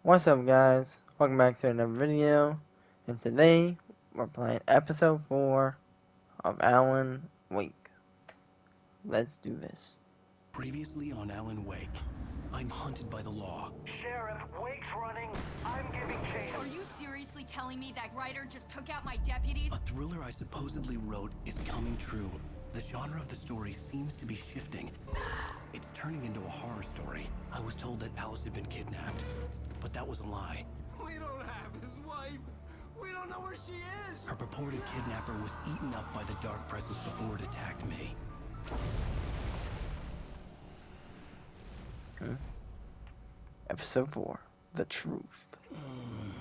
What's up, guys? Welcome back to another video. And today, we're playing episode 4 of Alan Wake. Let's do this. Previously on Alan Wake, I'm hunted by the law. Sheriff, Wake's running. I'm giving chase. Are you seriously telling me that Ryder just took out my deputies? A thriller I supposedly wrote is coming true. The genre of the story seems to be shifting. It's turning into a horror story. I was told that Alice had been kidnapped, but that was a lie. We don't have his wife. We don't know where she is. Her purported kidnapper was eaten up by the dark presence before it attacked me. Episode 4 The Truth.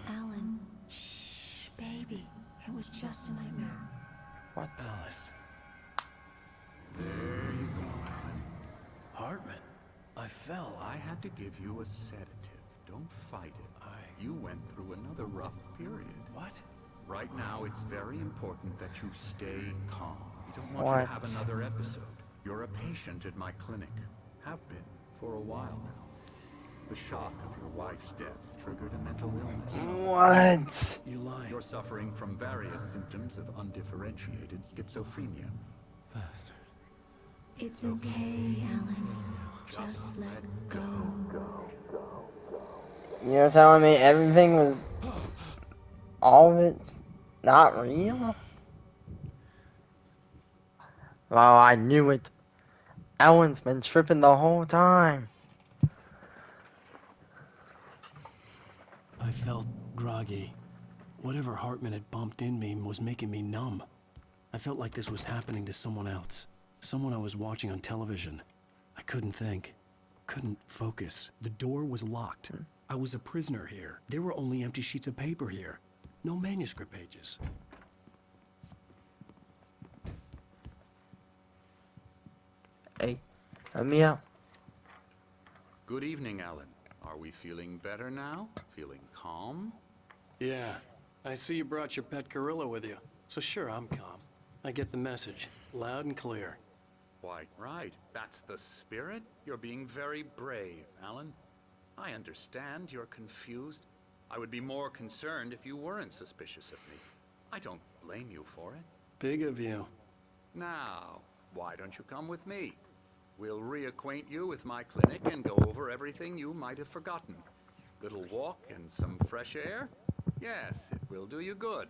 Alan, shh, baby. It was just a nightmare. What? Alice. There you go, Alan. Hartman. I fell. I had to give you a sedative. Don't fight it. You went through another rough period. What? Right now, it's very important that you stay calm. We don't want What? you to have another episode. You're a patient at my clinic. Have been for a while now. The shock of your wife's death triggered a mental illness. What? You lied. You're suffering from various symptoms of undifferentiated schizophrenia. It's okay, Alan. Just let go. You're telling me everything was... all of it's not real? Well, I knew it. Alan's been tripping the whole time. I felt groggy. Whatever Hartman had bumped in me was making me numb. I felt like this was happening to someone else. Someone I was watching on television. I couldn't think. Couldn't focus. The door was locked. I was a prisoner here. There were only empty sheets of paper here. No manuscript pages. Hey, let me out. Good evening, Alan. Are we feeling better now? Feeling calm? Yeah. I see you brought your pet gorilla with you. So sure, I'm calm. I get the message. Loud and clear. Quite right. That's the spirit. You're being very brave, Alan. I understand you're confused. I would be more concerned if you weren't suspicious of me. I don't blame you for it. Big of you. Now, why don't you come with me? We'll reacquaint you with my clinic and go over everything you might have forgotten. Little walk and some fresh air? Yes, it will do you good.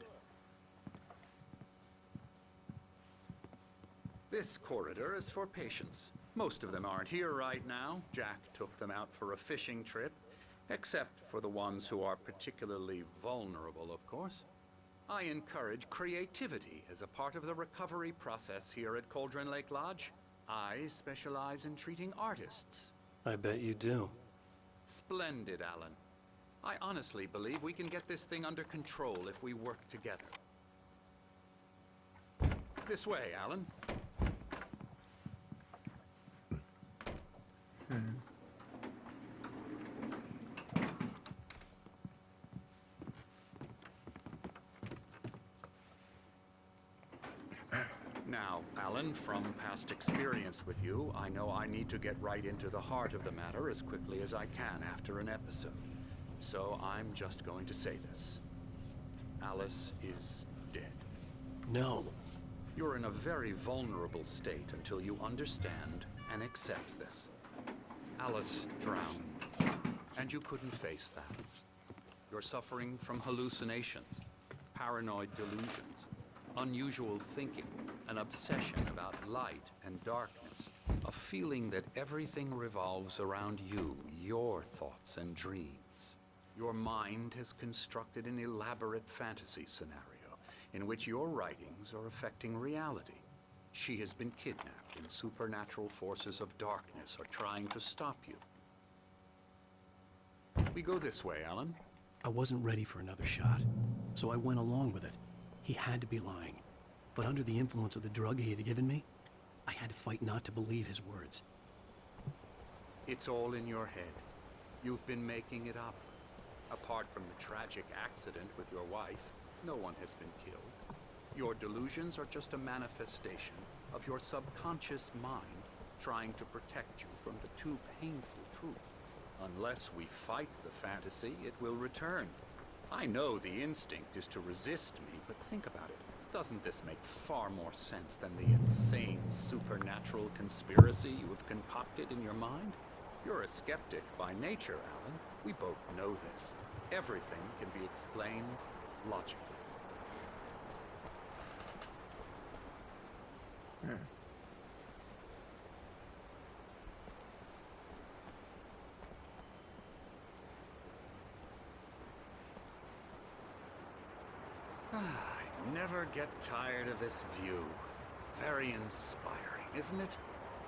This corridor is for patients. Most of them aren't here right now. Jack took them out for a fishing trip, except for the ones who are particularly vulnerable, of course. I encourage creativity as a part of the recovery process here at Cauldron Lake Lodge. I specialize in treating artists. I bet you do. Splendid, Alan. I honestly believe we can get this thing under control if we work together. This way, Alan. Now, Alan, from past experience with you, I know I need to get right into the heart of the matter as quickly as I can after an episode. So I'm just going to say this. Alice is dead. No. You're in a very vulnerable state until you understand and accept this. Alice drowned, and you couldn't face that. You're suffering from hallucinations, paranoid delusions, unusual thinking, an obsession about light and darkness, a feeling that everything revolves around you, your thoughts and dreams. Your mind has constructed an elaborate fantasy scenario in which your writings are affecting reality. She has been kidnapped and supernatural forces of darkness are trying to stop you. We go this way, Alan. I wasn't ready for another shot, so I went along with it. He had to be lying. But under the influence of the drug he had given me, I had to fight not to believe his words. It's all in your head. You've been making it up. Apart from the tragic accident with your wife, no one has been killed. Your delusions are just a manifestation of your subconscious mind trying to protect you from the too painful truth. Unless we fight the fantasy, it will return. I know the instinct is to resist me, but think about it. Doesn't this make far more sense than the insane supernatural conspiracy you have concocted in your mind? You're a skeptic by nature, Alan. We both know this. Everything can be explained logically. I never get tired of this view. Very inspiring, isn't it?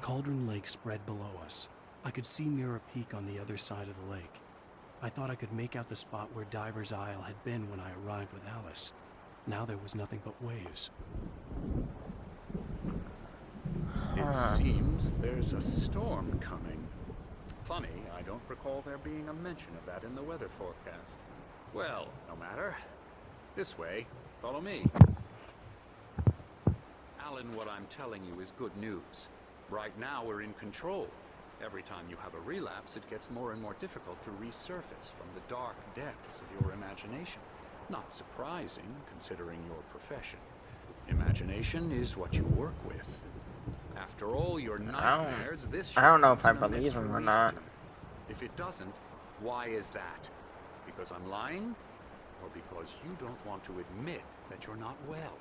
Cauldron Lake spread below us. I could see Mirror Peak on the other side of the lake. I thought I could make out the spot where Diver's Isle had been when I arrived with Alice. Now there was nothing but waves. It seems there's a storm coming. Funny, I don't recall there being a mention of that in the weather forecast. Well, no matter. This way. Follow me. Alan, what I'm telling you is good news. Right now we're in control. Every time you have a relapse, it gets more and more difficult to resurface from the dark depths of your imagination. Not surprising, considering your profession. Imagination is what you work with. After all your nightmares, this I don't know if I should be an believe immense him or relief not. to you. If it doesn't, why is that? Because I'm lying? Or because you don't want to admit that you're not well?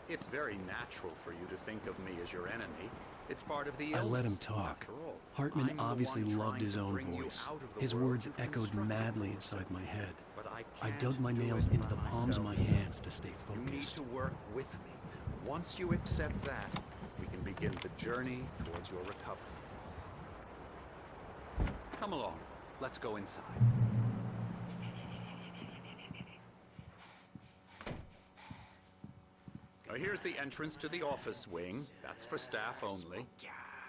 It's very natural for you to think of me as your enemy. It's part of the illness. I let him talk. After all, Hartman I'm the obviously one loved trying his to own bring you voice. out of the His world words you've echoed constructed madly for inside yourself. my head. But I can't dug my do nails it into the by palms of my myself. hands to stay You need focused. to work with me. Once you accept that, we can begin the journey towards your recovery. Come along. Let's go inside. Now, here's the entrance to the office wing. That's for staff only.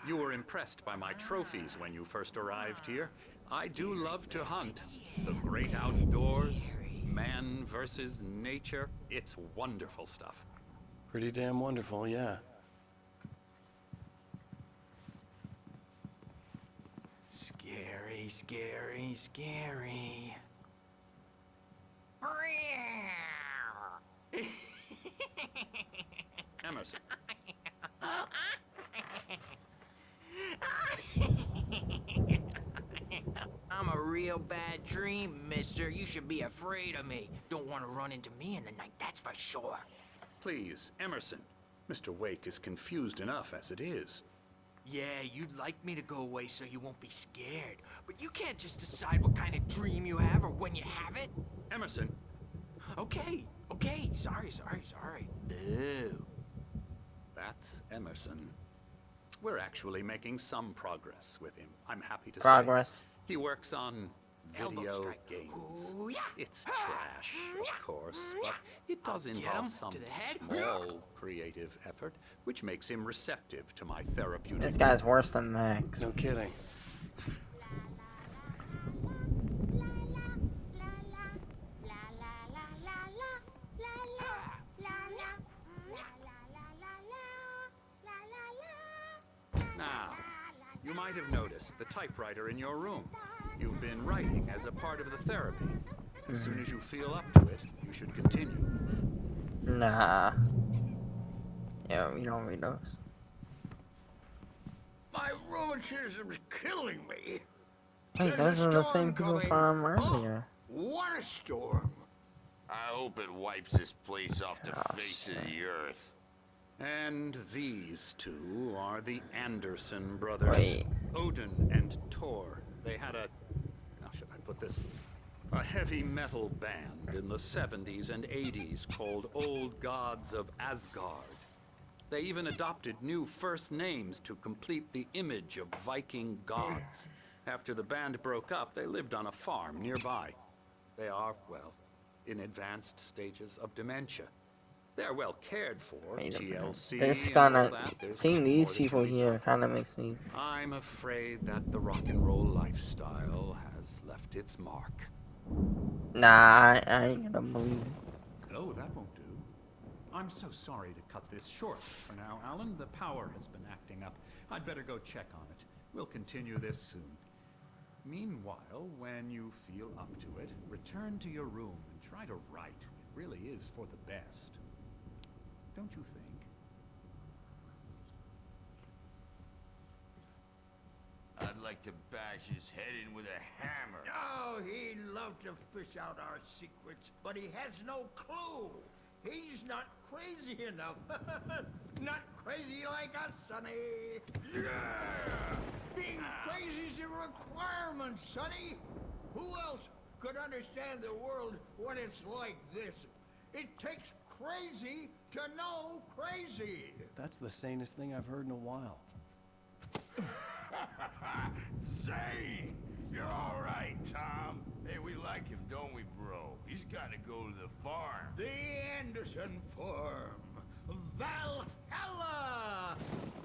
You were impressed by my trophies when you first arrived here. I do love to hunt. The great outdoors, man versus nature. It's wonderful stuff. Pretty damn wonderful, yeah. Scary, scary, scary. Emerson, I'm a real bad dream, mister. You should be afraid of me. Don't want to run into me in the night, that's for sure. please, Emerson. Mr. Wake is confused enough as it is. Yeah, you'd like me to go away so you won't be scared. But you can't just decide what kind of dream you have or when you have it. Emerson, Okay, okay. Sorry. Ew. that's Emerson. We're actually making some progress with him, I'm happy to say. Progress. He works on Elbow video strike. games. Ooh, yeah. It's trash, of course, but it does Get involve him some to the head. small creative effort, which makes him receptive to my therapeutic This guy's methods. worse than Max. No kidding. Now, you might have noticed the typewriter in your room. You've been writing as a part of the therapy. As soon as you feel up to it, you should continue. Nah. Yeah, we don't read those. My rheumatism's killing me. Hey, There's those a are the storm same people coming. from Oh, earlier. what a storm. I hope it wipes this place off the Oh, face of the earth. And these two are the Anderson brothers. Wait. Odin and Thor. They had a... How should I put this? A heavy metal band in the 70s and 80s called Old Gods of Asgard. They even adopted new first names to complete the image of Viking gods. After the band broke up, they lived on a farm nearby. They are, well, in advanced stages of dementia. They're well cared for, Wait a minute. TLC This and all kinda, that. There's seeing more these that can people be here done. kinda makes me, I'm afraid that the rock and roll lifestyle has left its mark. nah, I ain't gonna believe it. Oh, that won't do. I'm so sorry to cut this short for now, Alan. The power has been acting up. I'd better go check on it. We'll continue this soon. Meanwhile, when you feel up to it, return to your room and try to write. It really is for the best. Don't you think? I'd like to bash his head in with a hammer. Oh, he'd love to fish out our secrets, but he has no clue. He's not crazy enough. Not crazy like us, Sonny. Yeah! Being crazy's a requirement, Sonny. Who else could understand the world when it's like this? It takes crazy to know crazy. That's the sanest thing I've heard in a while. Say, you're all right, Tom. Hey, we like him, don't we, bro? He's got to go to the farm. The Anderson Farm. Valhalla!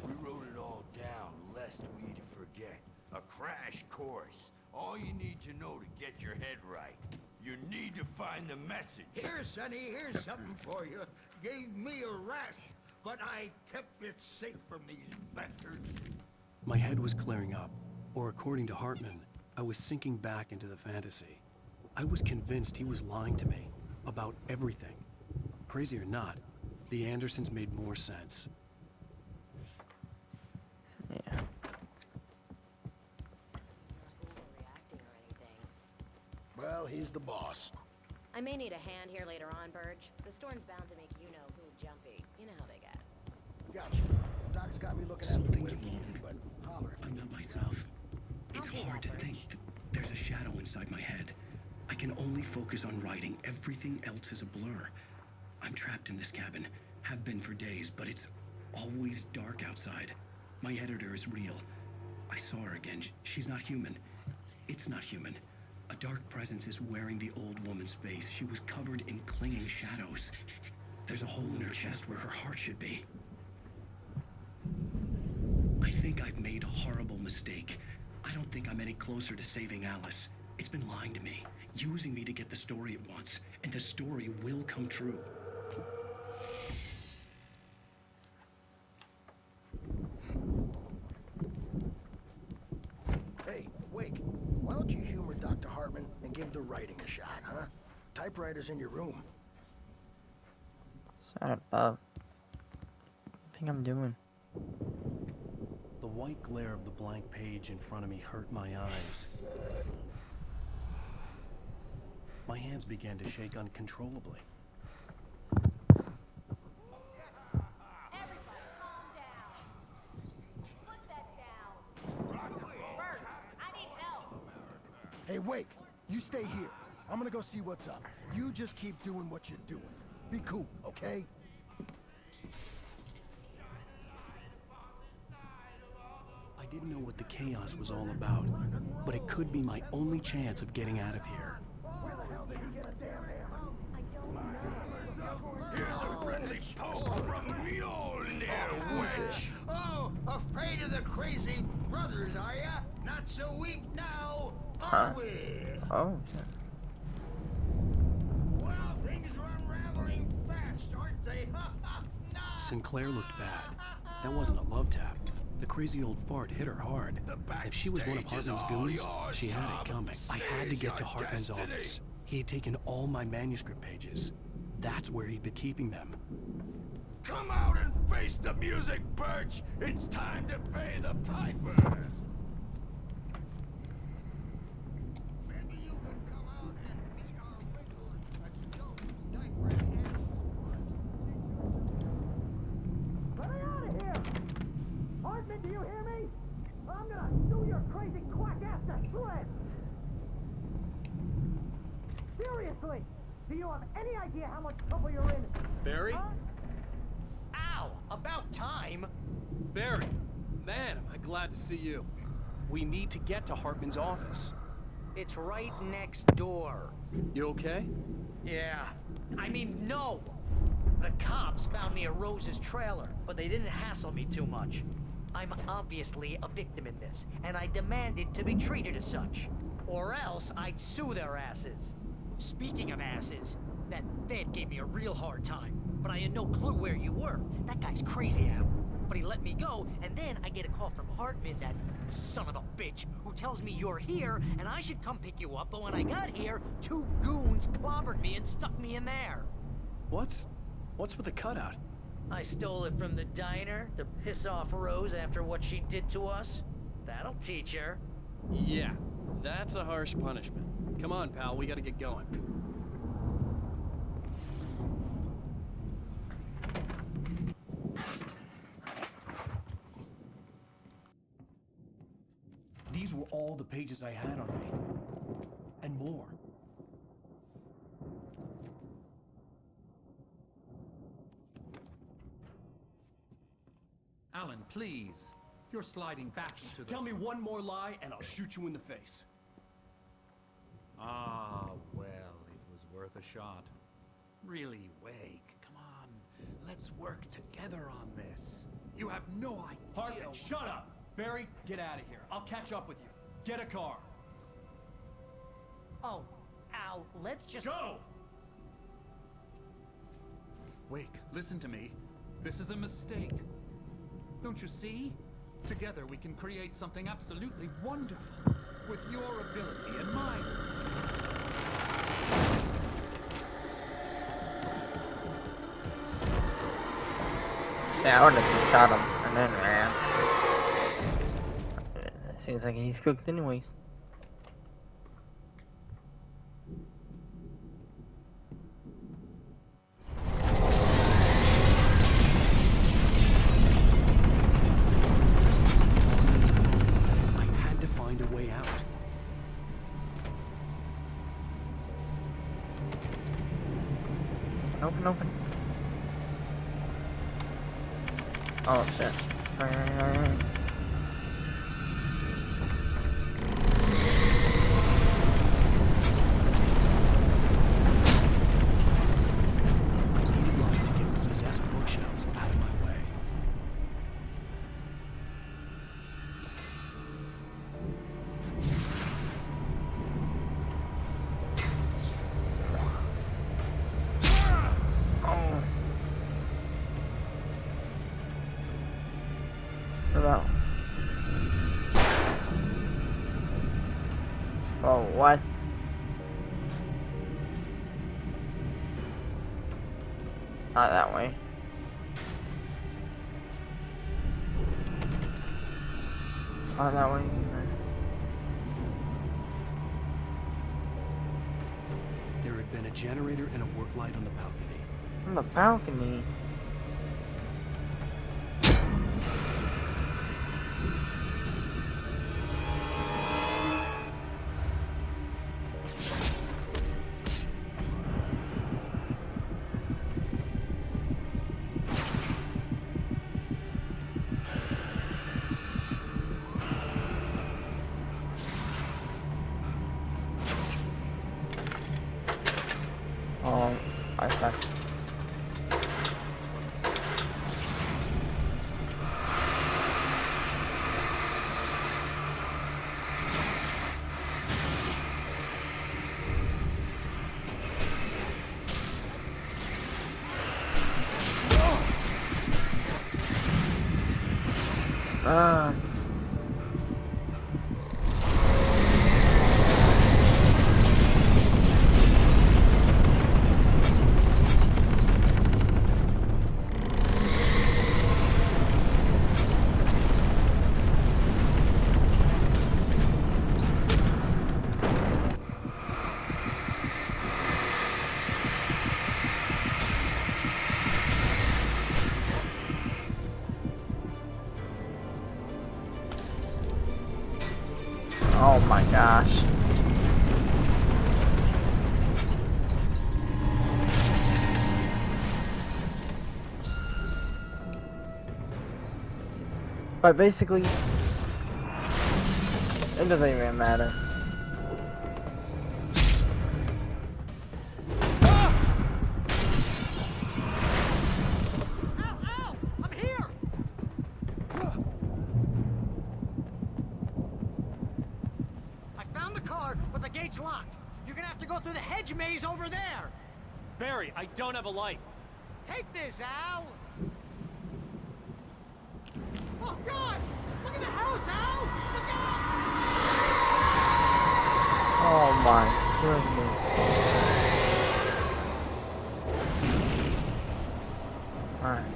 We wrote it all down, lest we forget. A crash course. All you need to know to get your head right. You need to find the message. Here, Sonny, here's something for you. Gave me a rash, but I kept it safe from these bastards. My head was clearing up, or according to Hartman, I was sinking back into the fantasy. I was convinced he was lying to me about everything. Crazy or not, the Andersons made more sense. Yeah. Well, he's the boss. I may need a hand here later on, Burge. The storm's bound to make you-know-who jumpy. You know how they get. Gotcha. Doc's got me looking after Wakey, but holler if I'm you not need myself. It's I'll do hard that, to think. There's a shadow inside my head. I can only focus on writing. Everything else is a blur. I'm trapped in this cabin. Have been for days, but it's always dark outside. My editor is real. I saw her again. She's not human. It's not human. A dark presence is wearing the old woman's face. She was covered in clinging shadows. There's a hole in her chest where her heart should be. I think I've made a horrible mistake. I don't think I'm any closer to saving Alice. It's been lying to me, using me to get the story it wants, and the story will come true. Hey, Wake, why don't you humor Dr. Hartman and give the writing a shot, huh? Typewriter's in your room. Shut up. I think I'm doing. The white glare of the blank page in front of me hurt my eyes. My hands began to shake uncontrollably. Everybody calm down. Put that down. Burge, I need help. Hey, Wake, you stay here. I'm gonna go see what's up. You just keep doing what you're doing. Be cool, okay? I didn't know what the chaos was all about, but it could be my only chance of getting out of here. Here's a friendly poke from Mjolnir, wench. Oh, afraid of the crazy brothers, are ya? Not so weak now, Huh? are we? Oh. Well, things are unraveling fast, aren't they? No. Sinclair looked bad. That wasn't a love tap. The crazy old fart hit her hard. If she was one of backstage is Hartman's all goons, yours, she had Tom. it coming. I had to Seize get to your Hartman's destiny. office. He had taken all my manuscript pages. That's where he'd been keeping them. Come out and face the music, Birch. It's time to pay the piper. Maybe you could come out and beat our whistle, but don't digress. Let me out of here! Hartman, do you hear me? I'm gonna sue your crazy quack ass to shreds! Seriously! Do you have any idea how much trouble you're in? Barry? Huh? Ow! About time! Barry! Man, am I glad to see you. We need to get to Hartman's office. It's right next door. You okay? Yeah. I mean, no! The cops found me at Rose's trailer, but they didn't hassle me too much. I'm obviously a victim in this, and I demanded to be treated as such. Or else I'd sue their asses. Speaking of asses, that Fed gave me a real hard time, but I had no clue where you were. That guy's crazy, Al. But somebody let me go, and then I get a call from Hartman, that son of a bitch, who tells me you're here, and I should come pick you up, but when I got here, 2 goons clobbered me and stuck me in there. What's with the cutout? I stole it from the diner to piss off Rose after what she did to us. That'll teach her. Yeah, that's a harsh punishment. Come on, pal, we gotta get going. These were all the pages I had on me. And more. Alan, please. You're sliding back into the... Tell me one more lie and I'll shoot you in the face. Ah, well, it was worth a shot. Really, Wake, come on. Let's work together on this. You have no idea... Hartman, shut up! Barry, get out of here. I'll catch up with you. Get a car. Oh, Al, let's just... Go! Wake, listen to me. This is a mistake. Don't you see? Together we can create something absolutely wonderful. With your ability and mine. Yeah, I would have just shot him and then ran. Seems like he's cooked anyways. Open. Oh shit. Oh, what? Not that way. Not that way either. There had been a generator and a work light on the balcony. On the balcony? I suck. Oh my gosh. But basically, it doesn't even matter. Locked. You're gonna have to go through the hedge maze over there. Barry, I don't have a light. Take this, Al. Oh, God! Look at the house, Al! Look out! Oh my goodness. Alright.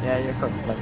Yeah, you're cooked, buddy.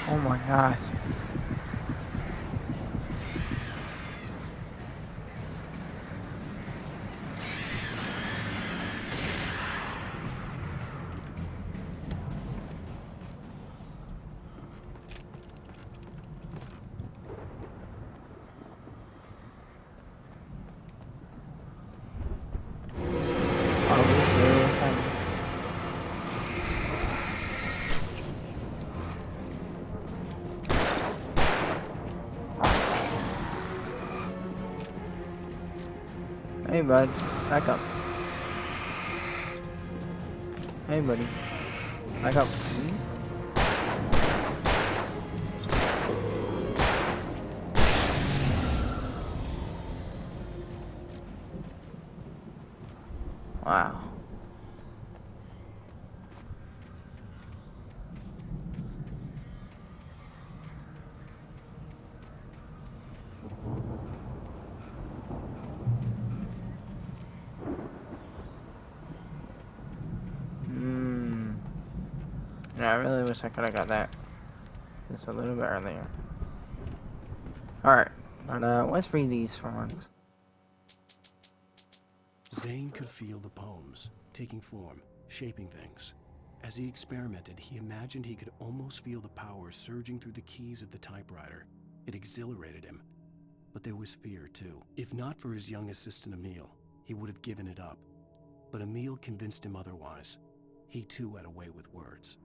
Oh my gosh. Are we serious? Hey bud, back up. Hey buddy, back up. Wow. Yeah, I really wish I could have got that just a little bit earlier. Alright, but let's read these for once. Zane could feel the poems, taking form, shaping things. As he experimented, he imagined he could almost feel the power surging through the keys of the typewriter. It exhilarated him. But there was fear, too. If not for his young assistant Emil, he would have given it up. But Emil convinced him otherwise. He too had a way with words.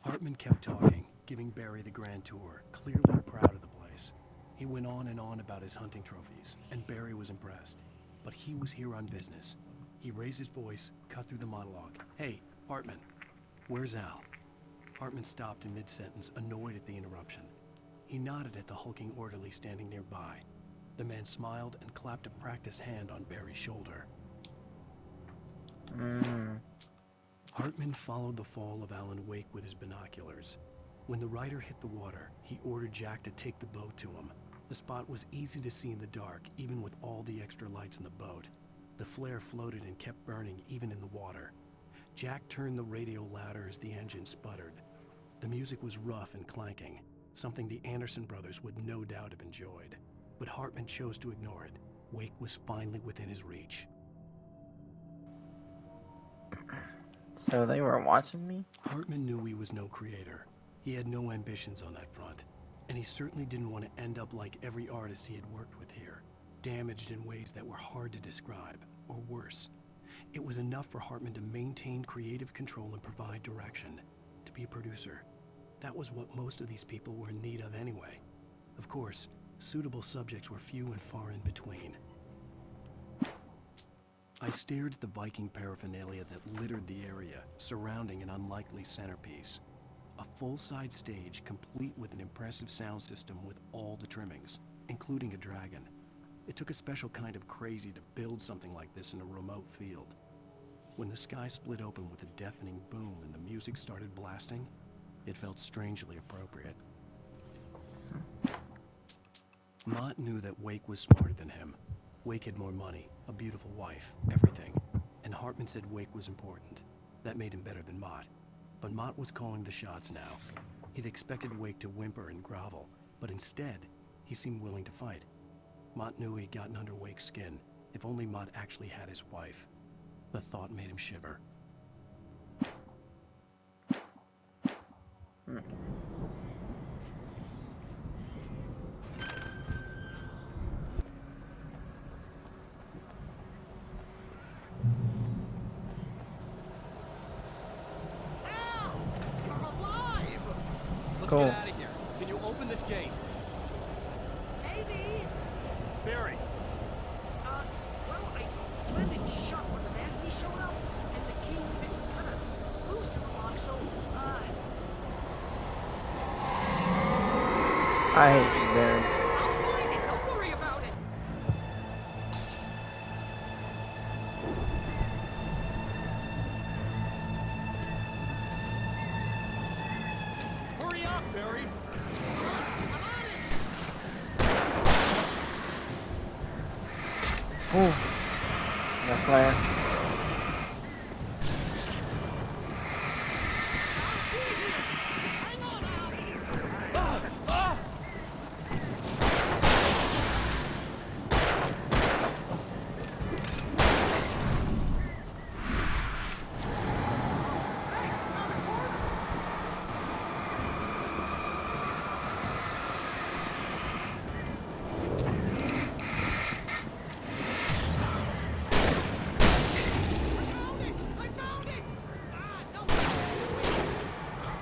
Hartman kept talking, giving Barry the grand tour, clearly proud of the place. He went on and on about his hunting trophies, and Barry was impressed. But he was here on business. He raised his voice, cut through the monologue. Hey, Hartman, where's Al? Hartman stopped in mid-sentence, annoyed at the interruption. He nodded at the hulking orderly standing nearby. The man smiled and clapped a practiced hand on Barry's shoulder. Hartman followed the fall of Alan Wake with his binoculars. When the rider hit the water, he ordered Jack to take the boat to him. The spot was easy to see in the dark, even with all the extra lights in the boat. The flare floated and kept burning, even in the water. Jack turned the radio louder as the engine sputtered. The music was rough and clanking, something the Anderson brothers would no doubt have enjoyed. But Hartman chose to ignore it. Wake was finally within his reach. So they were watching me? Hartman knew he was no creator. He had no ambitions on that front. And he certainly didn't want to end up like every artist he had worked with here, damaged in ways that were hard to describe, or worse. It was enough for Hartman to maintain creative control and provide direction, to be a producer. That was what most of these people were in need of anyway. Of course, suitable subjects were few and far in between. I stared at the Viking paraphernalia that littered the area, surrounding an unlikely centerpiece. A full-size stage complete with an impressive sound system with all the trimmings, including a dragon. It took a special kind of crazy to build something like this in a remote field. When the sky split open with a deafening boom and the music started blasting, it felt strangely appropriate. Mott knew that Wake was smarter than him. Wake had more money, a beautiful wife, everything. And Hartman said Wake was important. That made him better than Mott. But Mott was calling the shots now. He'd expected Wake to whimper and grovel, but instead, he seemed willing to fight. Mott knew he'd gotten under Wake's skin, if only Mott actually had his wife. The thought made him shiver. Let's Cool. get out of here. Can you open this gate? Maybe. Barry! Well, I slammed it shut when the nasty showed up, and the key fits kind of loose in the lock, so, I hate you, Barry. I'll find it. Don't worry about it. Hurry up, Barry! Ooh. No plan.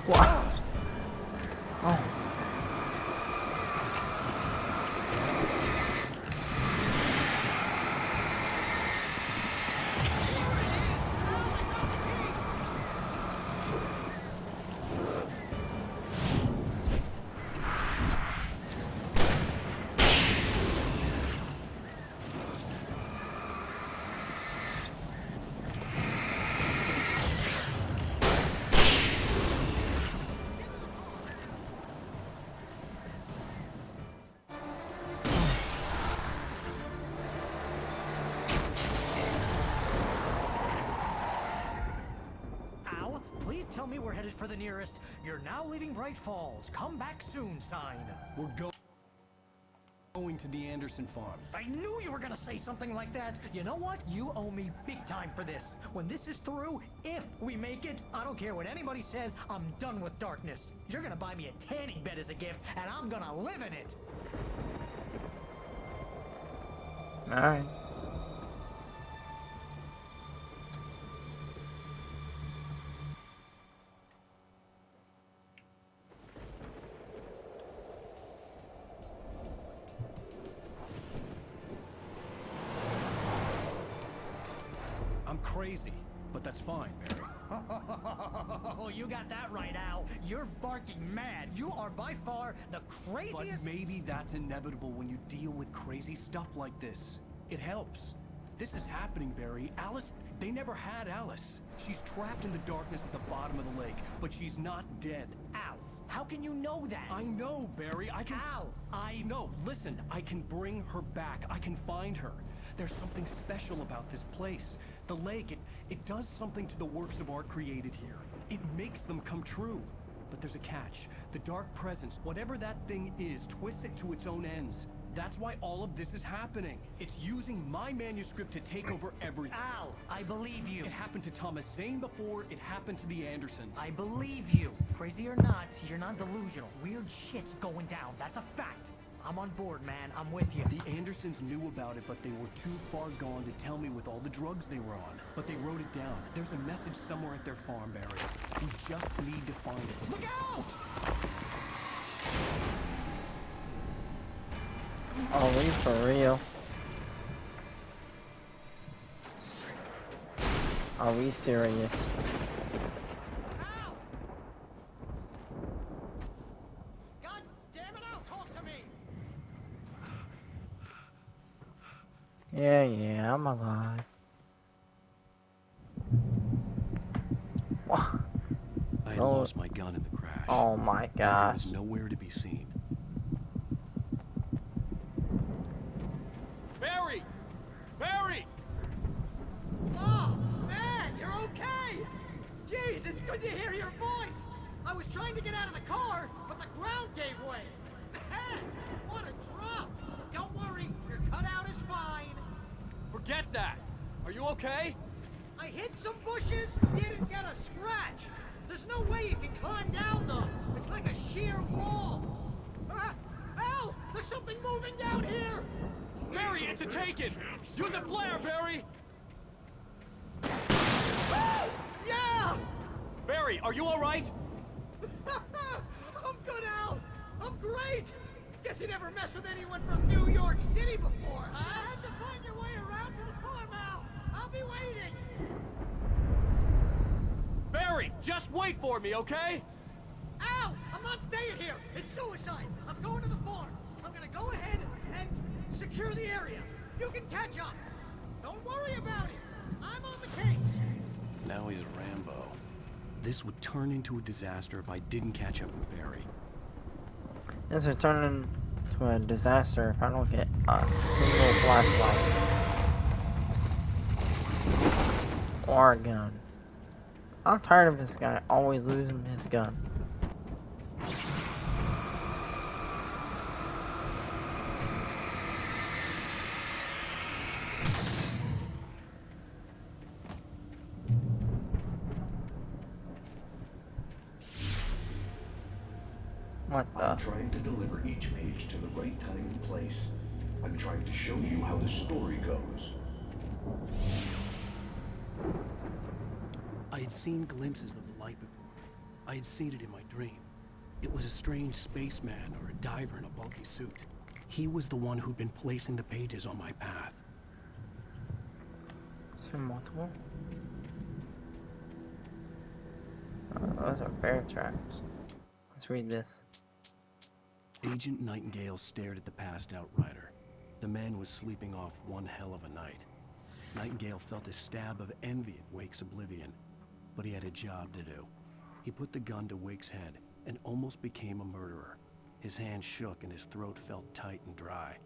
What? Oh. Al, please tell me we're headed for the nearest "You're now leaving Bright Falls. Come back soon" sign. We're going to the Anderson farm. I knew you were gonna say something like that. You know what? You owe me big time for this. When this is through, if we make it, I don't care what anybody says, I'm done with darkness. You're gonna buy me a tanning bed as a gift, and I'm gonna live in it. Alright. I'm crazy, but that's fine, Barry. Oh, you got that right, Al. You're barking mad. You are by far the But craziest. maybe that's inevitable when you deal with crazy stuff like this. It helps. This is happening, Barry. Alice, they never had Alice. She's trapped in the darkness at the bottom of the lake, but she's not dead. Al, how can you know that? I know, Barry. I can... Al, No, listen. I can bring her back. I can find her. There's something special about this place. The lake, it does something to the works of art created here. It makes them come true. But there's a catch. The dark presence, whatever that thing is, twists it to its own ends. That's why all of this is happening. It's using my manuscript to take over everything. Al, I believe you. It happened to Thomas Zane before, it happened to the Andersons. I believe you. Crazy or not, you're not delusional. Weird shit's going down. That's a fact. I'm on board, man. I'm with you. The Andersons knew about it, but they were too far gone to tell me with all the drugs they were on. But they wrote it down. There's a message somewhere at their farm, Barry. We just need to find it. Look out! Are we for real? Are we serious? Al! God damn it, Al, talk to me! Yeah, I'm alive. Wow. I had lost my gun in the crash. Oh my Barry gosh. was nowhere to be seen. Barry! Barry! Oh, man, you're okay! Jeez, it's good to hear your voice! I was trying to get out of the car, but the ground gave way! Man, what a drop! Don't worry, your cutout is fine. Forget that! Are you okay? I hit some bushes, didn't get a scratch! There's no way you can climb down, though. It's like a sheer wall. Al, there's something moving down here! Barry, it's a taken! Use a flare, Barry! Yeah! Barry, are you alright? I'm good, Al! I'm great! Guess you never messed with anyone from New York City before, huh? You have to find your way around to the farm, Al! I'll be waiting! Barry, just wait for me, okay? Al! I'm not staying here! It's suicide! I'm going to the farm! I'm gonna go ahead and secure the area! You can catch up! Don't worry about it! I'm on the case! Now he's a Rambo. This would turn into a disaster if I didn't catch up with Barry. This would turn into a disaster if I don't get a single flashlight. Or a gun. I'm tired of this guy always losing his gun. What the? I'm trying to deliver each page to the right time and place. I'm trying to show you how the story goes. I had seen glimpses of the light before. I had seen it in my dream. It was a strange spaceman or a diver in a bulky suit. He was the one who'd been placing the pages on my path. Is there multiple? Those are bear tracks. Let's read this. Agent Nightingale stared at the passed out rider. The man was sleeping off one hell of a night. Nightingale felt a stab of envy at Wake's oblivion, but he had a job to do. He put the gun to Wake's head and almost became a murderer. His hand shook and his throat felt tight and dry.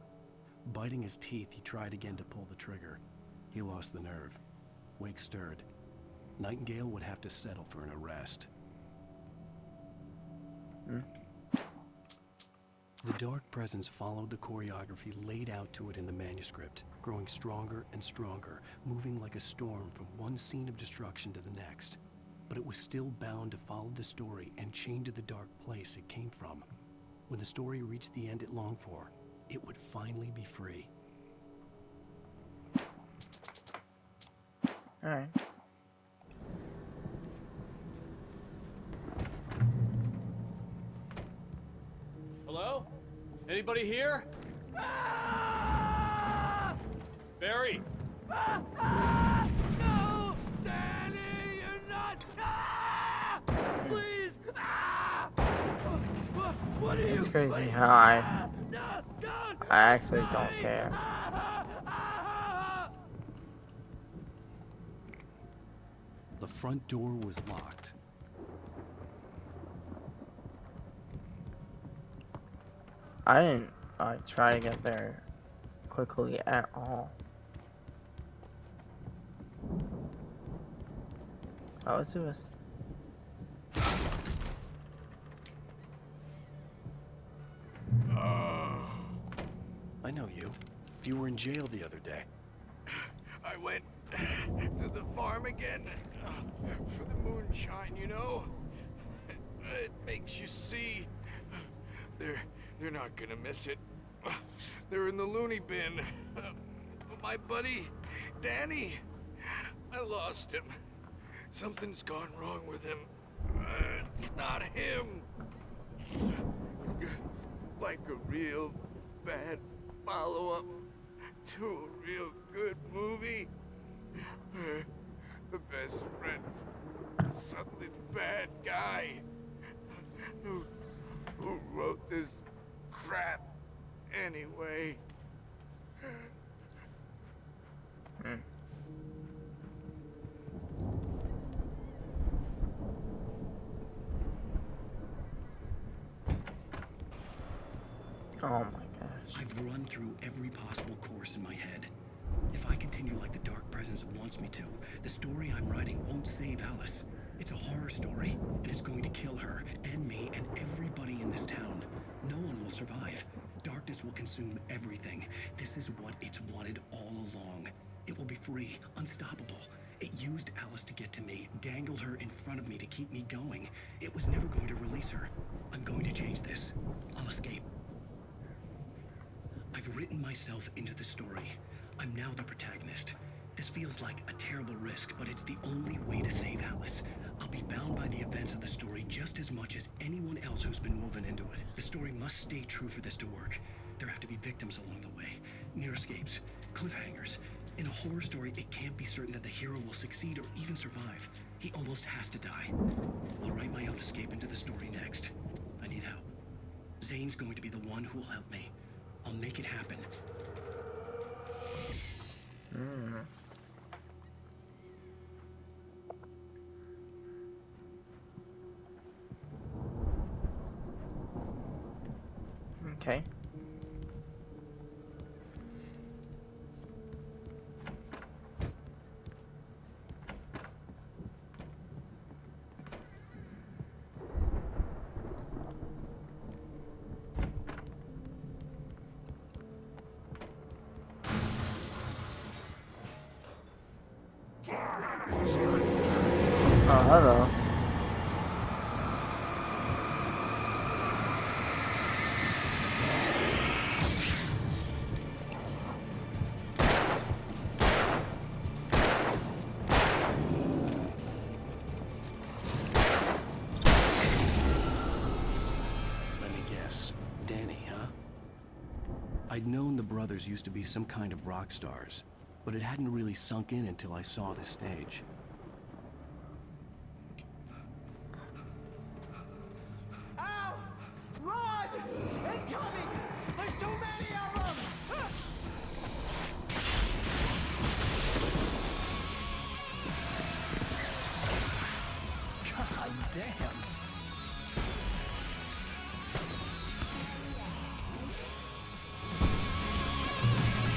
Biting his teeth, he tried again to pull the trigger. He lost the nerve. Wake stirred. Nightingale would have to settle for an arrest. The dark presence followed the choreography laid out to it in the manuscript, growing stronger and stronger, moving like a storm from one scene of destruction to the next. But it was still bound to follow the story and chained to the dark place it came from. When the story reached the end it longed for, it would finally be free. Alright. Hello? Anybody here? Barry! No! Danny, you're not! Please! What are you? It's crazy how I actually don't care. The front door was locked. I didn't try to get there quickly at all. Oh, let's do this. know you. You were in jail the other day. I went to the farm again for the moonshine, you know? It makes you see. They're not gonna miss it. They're in the loony bin. My buddy, Danny, I lost him. Something's gone wrong with him. It's not him. Like a real bad follow-up to a real good movie. The best friend's suddenly the bad guy who wrote this crap anyway. Oh my gosh. I've run through every possible course in my head. If I continue like the Dark Presence wants me to, the story I'm writing won't save Alice. It's a horror story, and it's going to kill her, and me, and everybody in this town. No one will survive. Darkness will consume everything. This is what it's wanted all along. It will be free, unstoppable. It used Alice to get to me, dangled her in front of me to keep me going. It was never going to release her. I'm going to change this. I'll escape. I've written myself into the story. I'm now the protagonist. This feels like a terrible risk, but it's the only way to save Alice. I'll be bound by the events of the story just as much as anyone else who's been woven into it. The story must stay true for this to work. There have to be victims along the way, near escapes, cliffhangers. In a horror story, it can't be certain that the hero will succeed or even survive. He almost has to die. I'll write my own escape into the story next. I need help. Zane's going to be the one who will help me. I'll make it happen. Okay. Oh, hello. Let me guess. Danny, huh? I'd known the brothers used to be some kind of rock stars, but it hadn't really sunk in until I saw the stage. Al! Run! Incoming! There's too many of them! God damn.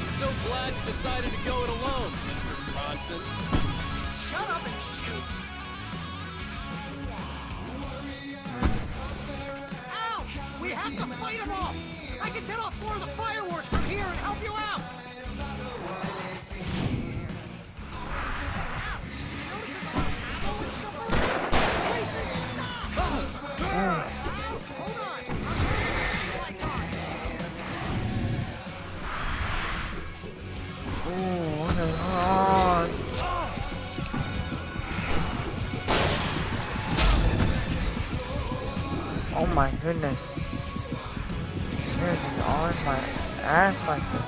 I'm so glad you decided to go it alone, Mr. Bronson. Shut up and shoot! Ow! We have to fight them off! I can set off more of the fireworks from here and help you out! Notice there's a lot of ammo and stuff around? Places, stop! Hold on! I'll show you the stage lights on! Oh, what is on? Oh my goodness. They're just on my ass like this.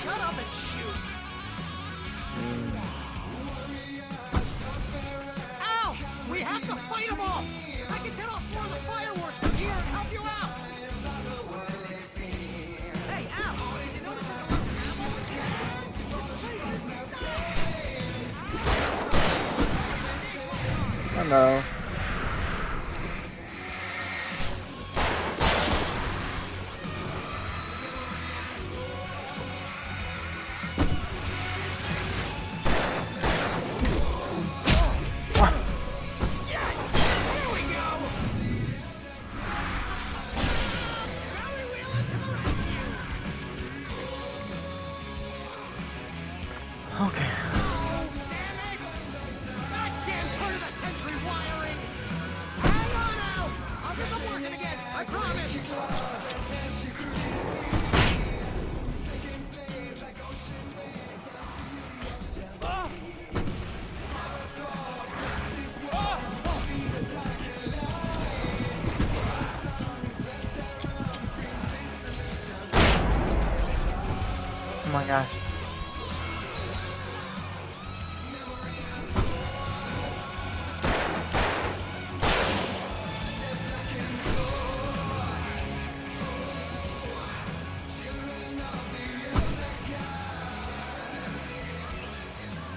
Shut up and shoot! Ow! We have to fight them off! I can set off more of the fireworks from here and help you out! Hey, Al! You notice there's a lot of ammo and stuff? This place is stuck! Hello. Yes! Here we go! my gosh.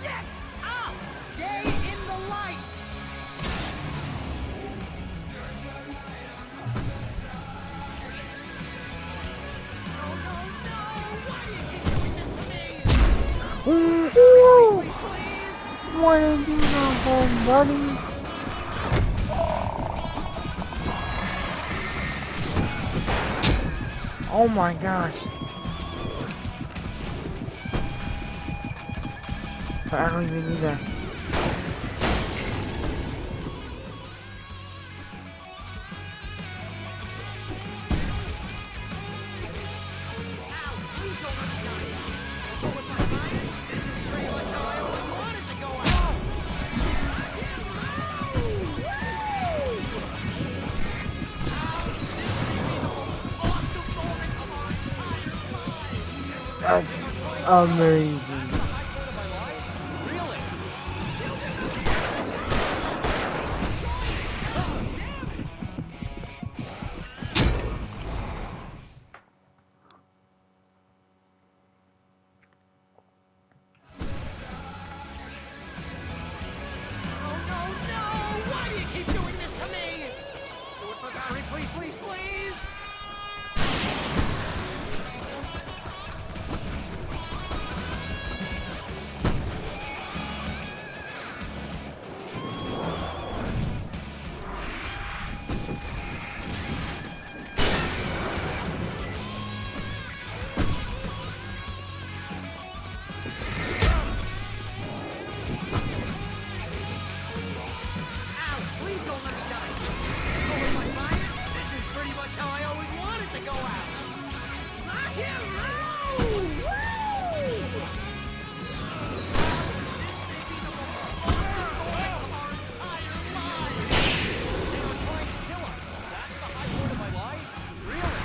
Yes! Out! Stay in the light! Woohoo! What are you doing, buddy? Oh my gosh. I don't even need that. That's amazing. Why do you keep doing this to me? Do it for Barry, please, please, please! Ow! Please don't let me die! Go with my fire? This is pretty much how I always wanted to go out! I can roll! Woo! This may be the most awesome moment of our entire lives! They are trying to kill us! That's the high point of my life? Really?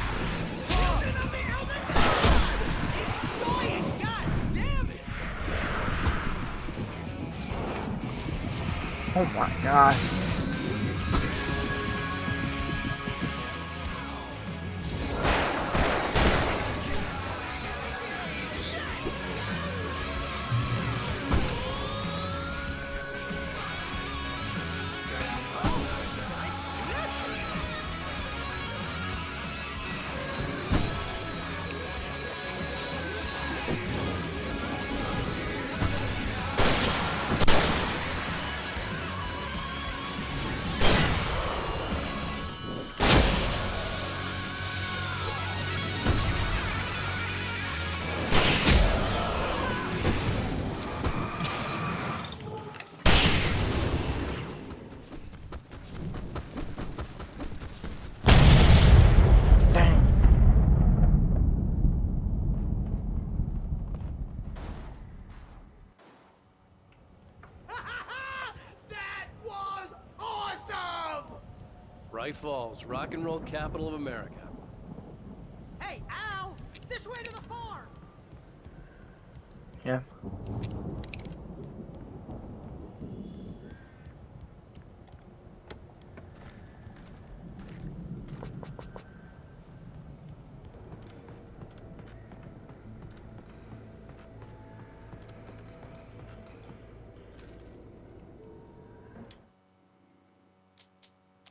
Children of the Elder God! Enjoy it! God damn it! Oh my gosh. That was awesome! Bright Falls, rock and roll capital of America. Hey, Al! This way to the farm! Yeah.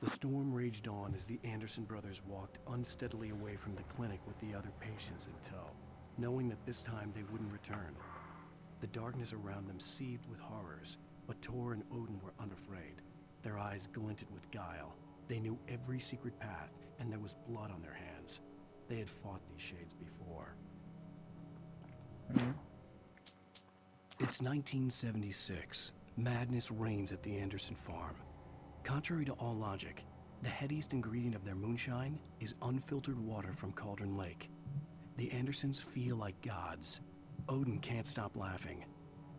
The storm raged on as the Anderson brothers walked unsteadily away from the clinic with the other patients in tow, knowing that this time they wouldn't return. The darkness around them seethed with horrors, but Tor and Odin were unafraid. Their eyes glinted with guile. They knew every secret path, and there was blood on their hands. They had fought these shades before. It's 1976. Madness reigns at the Anderson farm. Contrary to all logic, the headiest ingredient of their moonshine is unfiltered water from Cauldron Lake. The Andersons feel like gods. Odin can't stop laughing.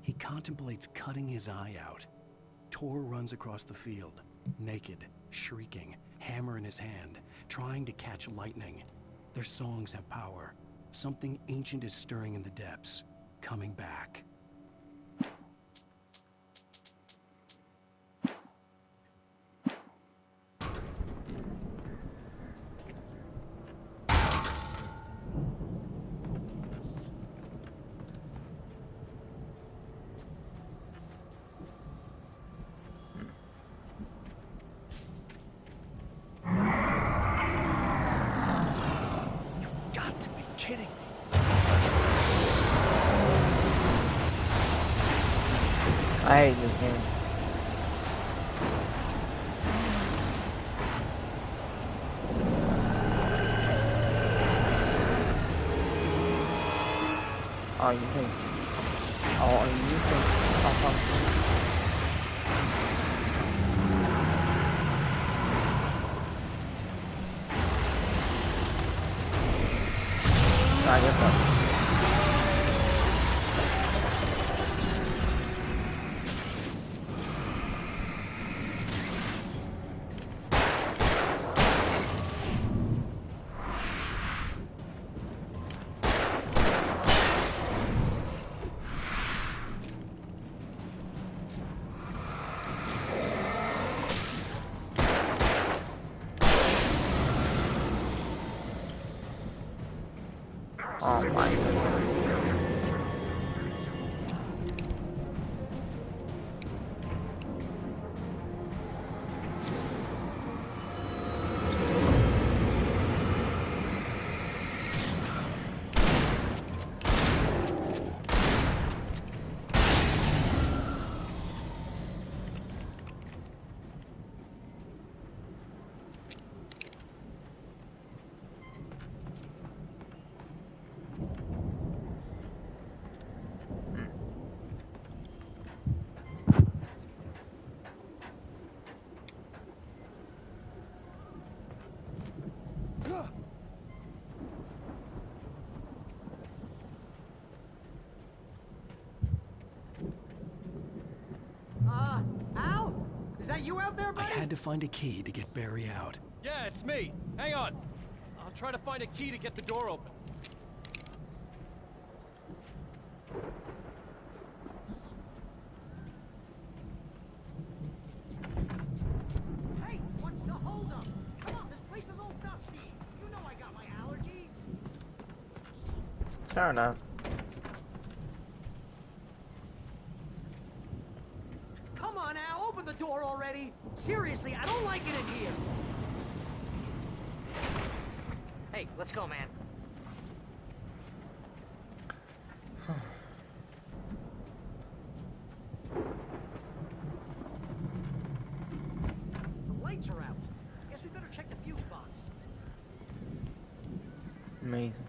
He contemplates cutting his eye out. Tor runs across the field, naked, shrieking, hammer in his hand, trying to catch lightning. Their songs have power. Something ancient is stirring in the depths, coming back. Got to be kidding me. I hate this game. Oh, you think? Oh, you think? I guess so. Oh my goodness. Al? Is that you out there, I buddy? had to find a key to get Barry out. Yeah, it's me. Hang on. I'll try to find a key to get the door open. Hey, what's the holdup? Come on, this place is all dusty. You know I got my allergies. Sure enough. Come on, Al, open the door already. Seriously, I don't like it in here. Hey, let's go, man. The lights are out. Guess we better check the fuse box. Amazing.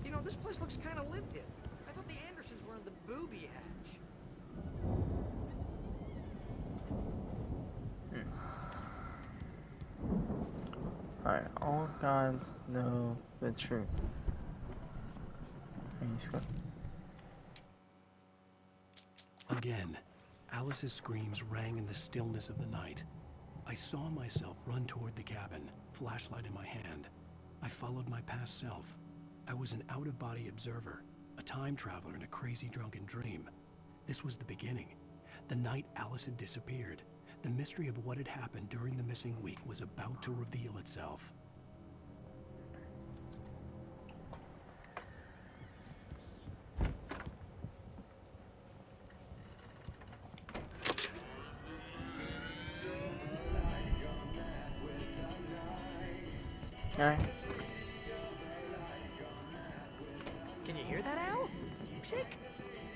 You know, this place looks kind of lived in. I thought the Andersons were in the booby hatch. Alright, all gods know the truth. Are you sure? Again, Alice's screams rang in the stillness of the night. I saw myself run toward the cabin, flashlight in my hand. I followed my past self. I was an out-of-body observer, a time traveler in a crazy drunken dream. This was the beginning. The night Alice had disappeared. The mystery of what had happened during the missing week was about to reveal itself. Alright. Can you hear that, Al? Music?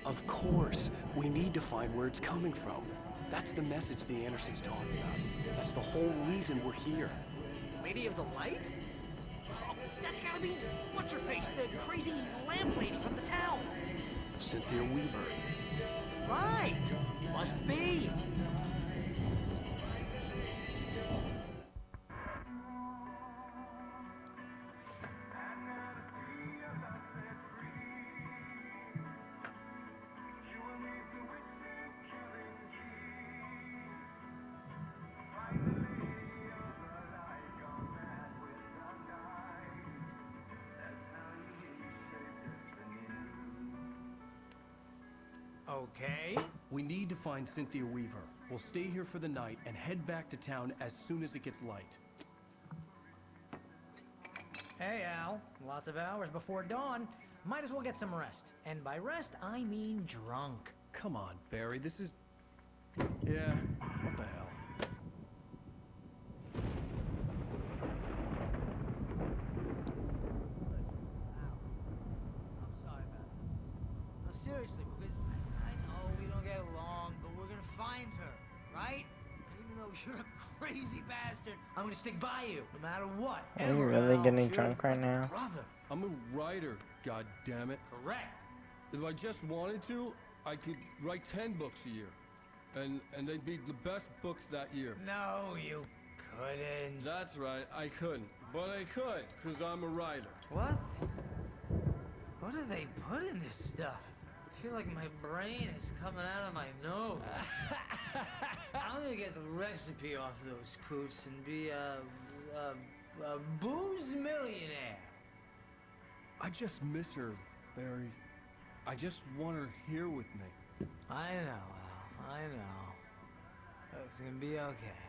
Of course, we need to find where it's coming from. That's the message the Andersons talked about. That's the whole reason we're here. Lady of the Light? Oh, that's gotta be what's-her-face, the crazy lamp lady from the town. Cynthia Weaver. Right. Must be. Okay. We need to find Cynthia Weaver. We'll stay here for the night and head back to town as soon as it gets light. Hey, Al. Lots of hours before dawn. Might as well get some rest. And by rest, I mean drunk. Come on, Barry, this is... Yeah, what the hell? I'm sorry about this. No, seriously, because I know we don't get along, but we're gonna find her, right? Even though you're a crazy bastard, I'm gonna stick by you, no matter what. Are you really getting drunk right now? Brother. I'm a writer, goddammit. Correct. If I just wanted to, I could write 10 books a year. And they'd be the best books that year. No, you couldn't. That's right, I couldn't. But I could, because I'm a writer. What? What do they put in this stuff? I feel like my brain is coming out of my nose. I'm gonna get the recipe off those coots and be a booze millionaire. I just miss her, Barry. I just want her here with me. I know, Al. I know. It's gonna be okay.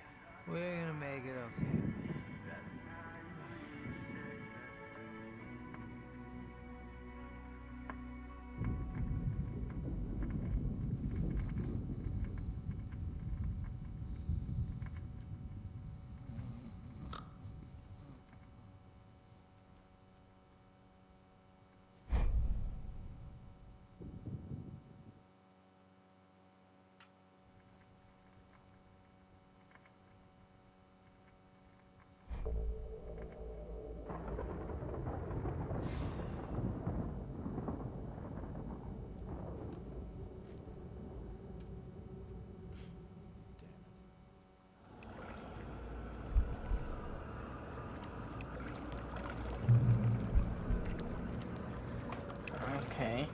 We're gonna make it okay. Okay.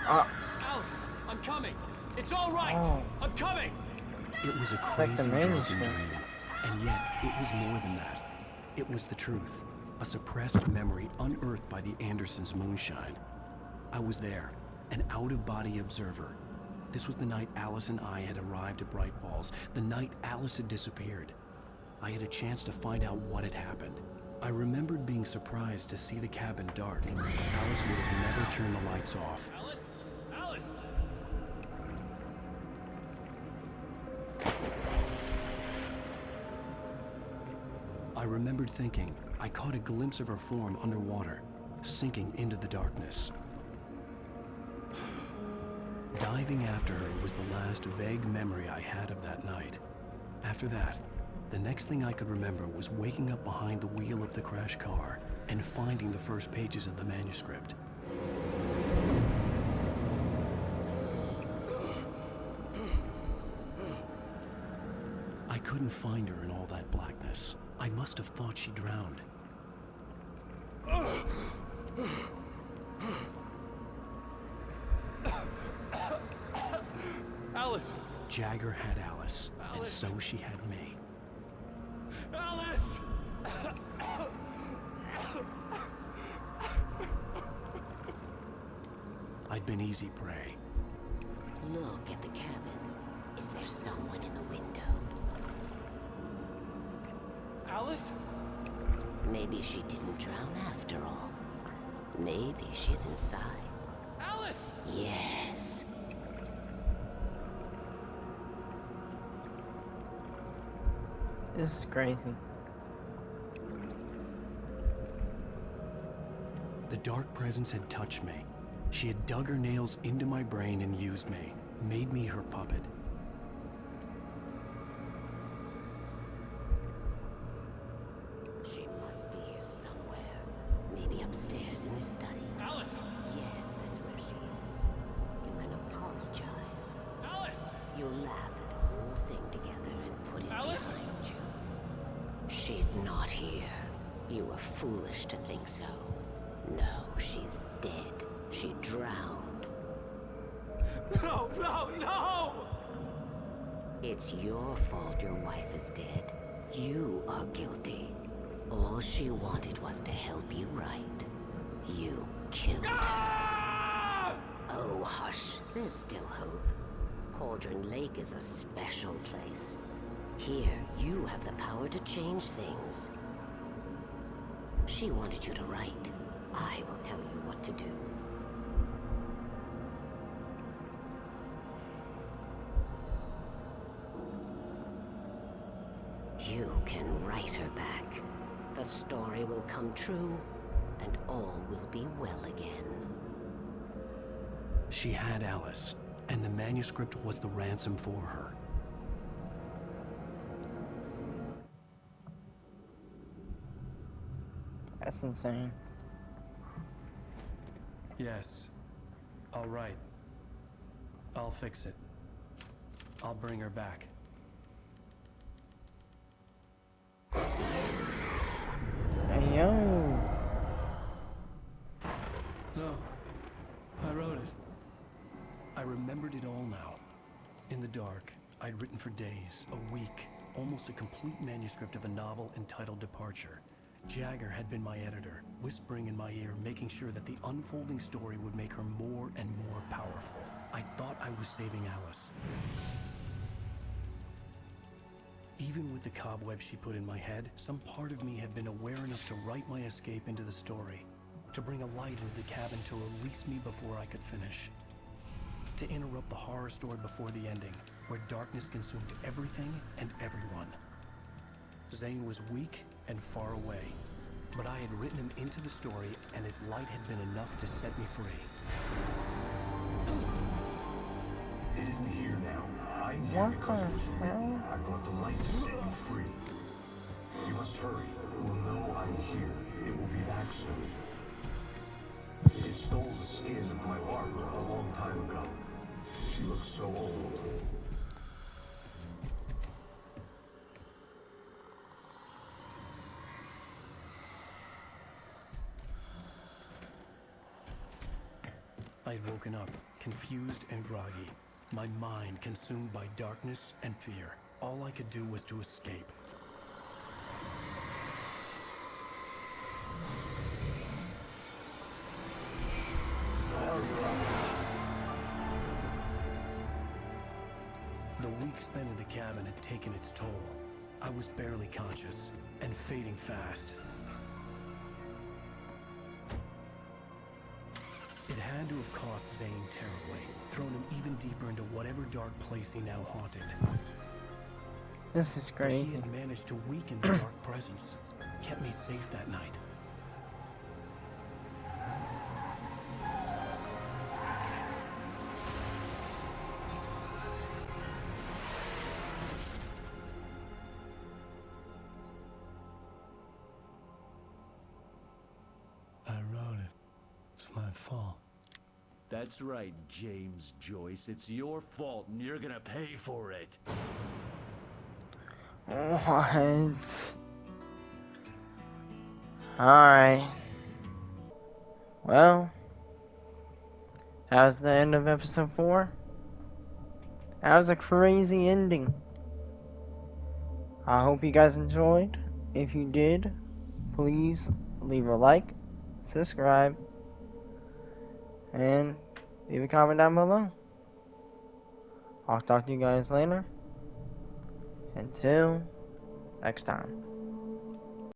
Alex, I'm coming. It's all right. Oh. I'm coming. It was a like crazy the drunken manuscript. dream, and yet it was more than that. It was the truth, a suppressed memory unearthed by the Andersons' moonshine. I was there, an out-of-body observer. This was the night Alice and I had arrived at Bright Falls, the night Alice had disappeared. I had a chance to find out what had happened. I remembered being surprised to see the cabin dark. Alice would have never turned the lights off. Alice? Alice! I remembered thinking I caught a glimpse of her form underwater, sinking into the darkness. Diving after her was the last vague memory I had of that night. After that, the next thing I could remember was waking up behind the wheel of the crash car and finding the first pages of the manuscript. I couldn't find her in all that blackness. I must have thought she drowned. Alice! Jagger had Alice, and so she had me. Alice! I'd been easy prey. Look at the cabin. Is there someone in the window? Alice? Maybe she didn't drown after all. Maybe she's inside. Alice! Yes. This is crazy. The dark presence had touched me. She had dug her nails into my brain and used me, made me her puppet. She must be here somewhere. Maybe upstairs in the study. Alice! Yes, that's where she is. You can apologize. Alice! You'll laugh at the whole thing together and put it Alice? behind you. She's not here. You were foolish to think so. No, she's dead. She drowned. No, no, no! It's your fault your wife is dead. You are guilty. All she wanted was to help you right. You killed her. Oh, hush. There's still hope. Cauldron Lake is a special place. Here, you have the power to change things. She wanted you to write. I will tell you what to do. You can write her back. The story will come true, and all will be well again. She had Alice, and the manuscript was the ransom for her. That's insane. Yes. All right. I'll fix it. I'll bring her back. Hey, yo. No. I wrote it. I remembered it all now. In the dark, I'd written for days, a week, almost a complete manuscript of a novel entitled Departure. Jagger had been my editor, whispering in my ear, making sure that the unfolding story would make her more and more powerful. I thought I was saving Alice. Even with the cobwebs she put in my head, some part of me had been aware enough to write my escape into the story, to bring a light into the cabin to release me before I could finish, to interrupt the horror story before the ending, where darkness consumed everything and everyone. Zane was weak and far away, but I had written him into the story, and his light had been enough to set me free. It isn't here now. I'm here because it was written. I brought the light to set you free. You must hurry. It will know I'm here. It will be back soon. It stole the skin of my Barbara a long time ago. She looks so old. I had woken up, confused and groggy, my mind consumed by darkness and fear. All I could do was to escape. The week spent in the cabin had taken its toll. I was barely conscious, and fading fast. It had to have cost Zane terribly, thrown him even deeper into whatever dark place he now haunted. This is But he crazy. had managed to weaken the dark presence, kept me safe that night. I wrote it. It's my fault. That's right, James Joyce. It's your fault, and you're gonna pay for it. What? Alright. Well, that was the end of episode 4. That was a crazy ending. I hope you guys enjoyed. If you did, please leave a like, subscribe, and leave a comment down below. I'll talk to you guys later. Until next time.